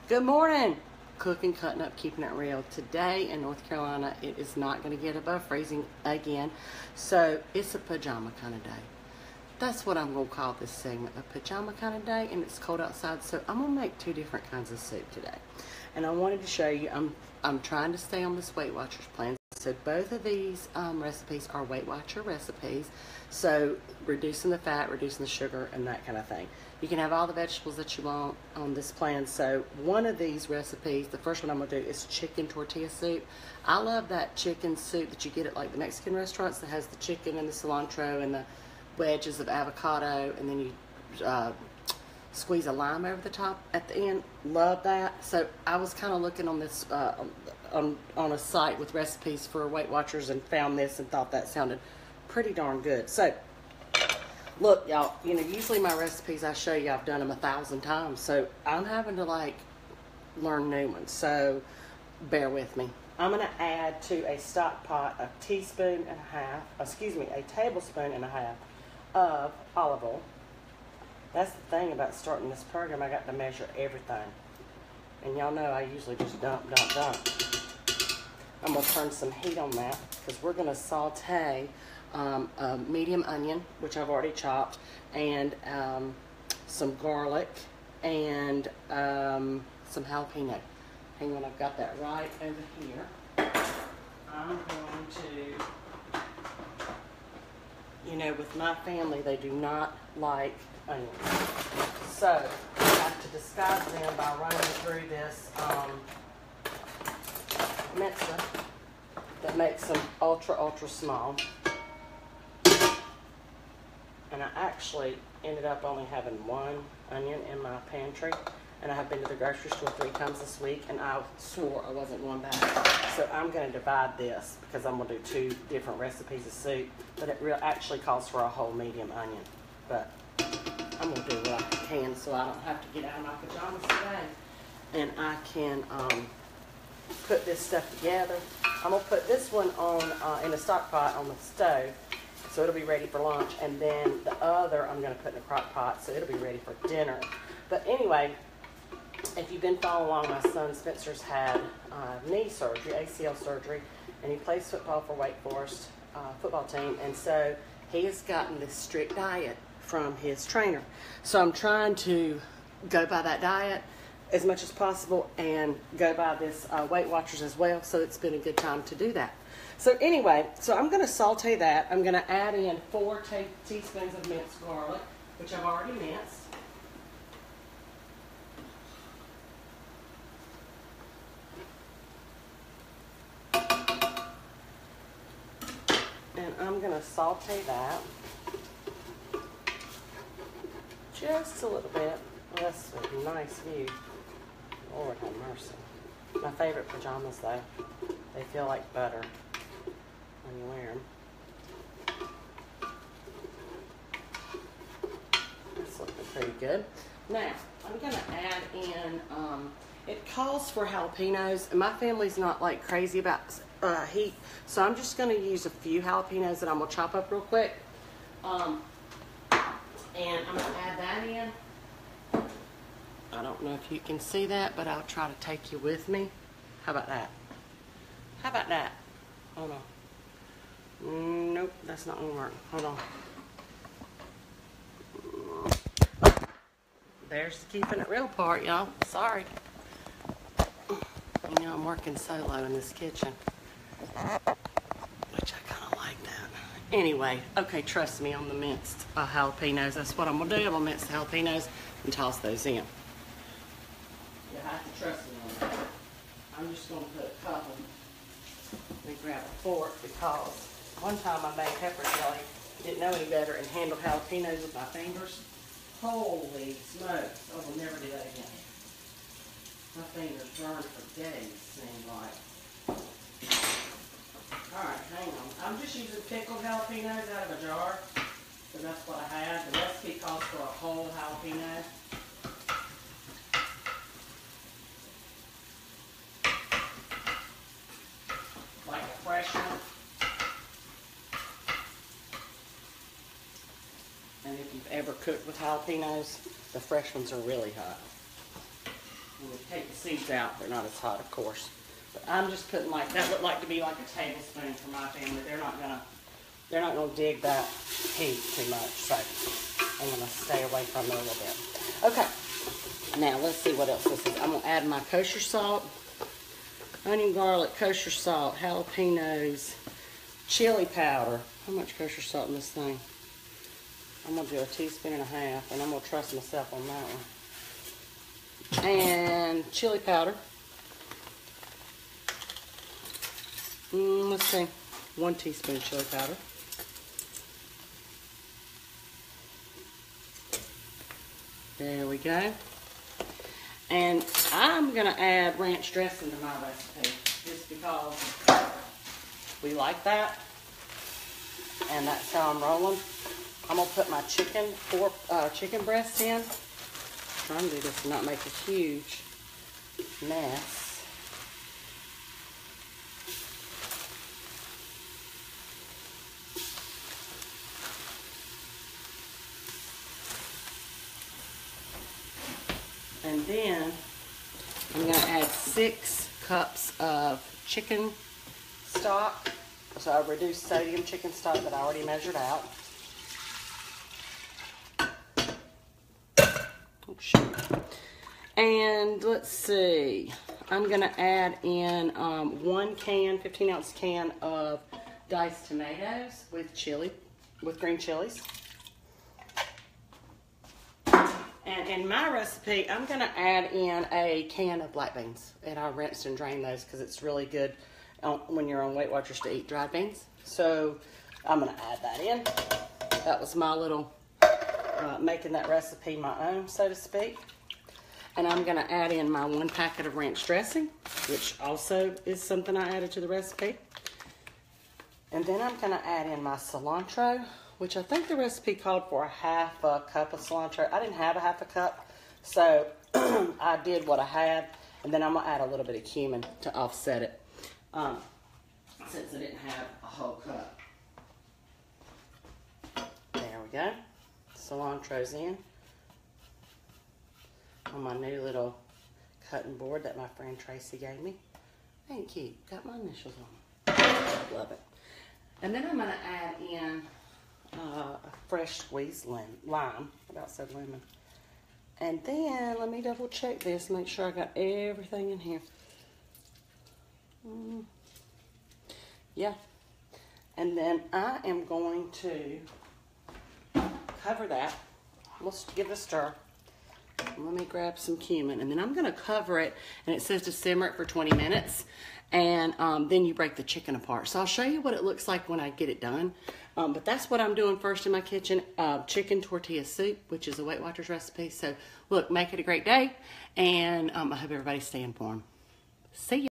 Good morning. Cooking, cutting up, keeping it real. Today in North Carolina, it is not going to get above freezing again. So it's a pajama kind of day. That's what I'm going to call this segment, a pajama kind of day, and it's cold outside. So I'm going to make two different kinds of soup today. And I wanted to show you, I'm trying to stay on this Weight Watchers plan. So both of these recipes are Weight Watcher recipes. So reducing the fat, reducing the sugar, and that kind of thing. You can have all the vegetables that you want on this plan. So one of these recipes, the first one I'm going to do is chicken tortilla soup. I love that chicken soup that you get at like the Mexican restaurants that has the chicken and the cilantro and the wedges of avocado, and then you squeeze a lime over the top at the end. Love that. So I was kind of looking on this on a site with recipes for Weight Watchers and found this and thought that sounded pretty darn good. So look, y'all, usually my recipes I show you, I've done them 1,000 times. So I'm having to like learn new ones. So bear with me. I'm going to add to a stock pot a tablespoon and a half of olive oil. That's the thing about starting this program. I got to measure everything. And y'all know I usually just dump. I'm going to turn some heat on that because we're going to saute a medium onion, which I've already chopped, and some garlic and some jalapeno. Hang on, I've got that right over here. I'm going to, with my family, they do not like onions. So I have to disguise them by running through this mincer that makes them ultra small. And I actually ended up only having one onion in my pantry. And I have been to the grocery store 3 times this week, and I swore I wasn't going back. So I'm going to divide this because I'm going to do 2 different recipes of soup. But it actually calls for a whole medium onion. But I'm going to do what I can so I don't have to get out of my pajamas today. And I can put this stuff together. I'm going to put this one on in a stock pot on the stove, so it'll be ready for lunch. And then the other I'm going to put in a crock pot, so it'll be ready for dinner. But anyway, if you've been following along, my son Spencer's had knee surgery, ACL surgery, and he plays football for Wake Forest football team. And so he has gotten this strict diet from his trainer. So I'm trying to go by that diet as much as possible and go by this Weight Watchers as well. So it's been a good time to do that. So anyway, I'm going to saute that. I'm going to add in 4 teaspoons of minced garlic, which I've already minced. And I'm going to saute that just a little bit. Well, that's a nice view. Lord have mercy. My favorite pajamas, though. They feel like butter when you wear them. That's looking pretty good. Now, I'm going to add in, it calls for jalapenos, and my family's not like crazy about heat, so I'm just going to use a few jalapenos that I'm going to chop up real quick. And I'm going to add that in. I don't know if you can see that, but I'll try to take you with me. How about that? How about that? Hold on. Nope, that's not going to work. Hold on. There's the keeping it real part, y'all. Sorry. I'm working solo in this kitchen, which I kind of like that. Anyway, okay, trust me on the minced jalapenos. That's what I'm going to do. I'm going to mince the jalapenos and toss those in. You have to trust me on that. I'm just going to put a couple. Let me grab a fork because one time I made pepper jelly, didn't know any better, and handled jalapenos with my fingers. Holy smokes. I will never do that again. My fingers burned for days, seemed like. Alright, hang on. I'm just using pickled jalapenos out of a jar, so that's what I had. The recipe calls for a whole jalapeno. Like a fresh one. And if you've ever cooked with jalapenos, the fresh ones are really hot. I'm going to take a seeds out. They're not as hot, of course. But I'm just putting like, that looked like to be like a tablespoon for my family. They're not gonna dig that heat too much, so I'm gonna stay away from it a little bit. Okay, now let's see what else this is. I'm gonna add my kosher salt, onion, garlic, kosher salt, jalapenos, chili powder. How much kosher salt in this thing? I'm gonna do a teaspoon and a half, and I'm gonna trust myself on that one. And chili powder. Let's see, 1 teaspoon of chili powder. There we go. And I'm gonna add ranch dressing to my recipe, just because we like that, and that's how I'm rolling. I'm gonna put my chicken breasts in. Trying to do this and not make a huge mess. And then I'm going to add 6 cups of chicken stock. So a reduced sodium chicken stock that I already measured out. Oh, shoot. And let's see. I'm going to add in 1 can, 15-ounce can of diced tomatoes with green chilies. And in my recipe, I'm going to add in a can of black beans. And I rinsed and drained those because it's really good when you're on Weight Watchers to eat dried beans. So I'm going to add that in. That was my little making that recipe my own, so to speak. And I'm going to add in my 1 packet of ranch dressing, which also is something I added to the recipe. And then I'm going to add in my cilantro, which I think the recipe called for a half a cup of cilantro. I didn't have a half a cup, so I did what I had. And then I'm going to add a little bit of cumin to offset it, since I didn't have a whole cup. There we go. Cilantro's in on my new little cutting board that my friend Tracy gave me. Ain't cute. Got my initials on it. Love it. And then I'm going to add in a fresh squeezed lime. I about said lemon. And then let me double check this, make sure I got everything in here. Yeah. And then I am going to cover that. Let's give it a stir. Let me grab some cumin, and then I'm going to cover it, and it says to simmer it for 20 minutes, and then you break the chicken apart. So I'll show you what it looks like when I get it done, but that's what I'm doing first in my kitchen, chicken tortilla soup, which is a Weight Watchers recipe. So look, make it a great day, and I hope everybody's staying warm. See ya.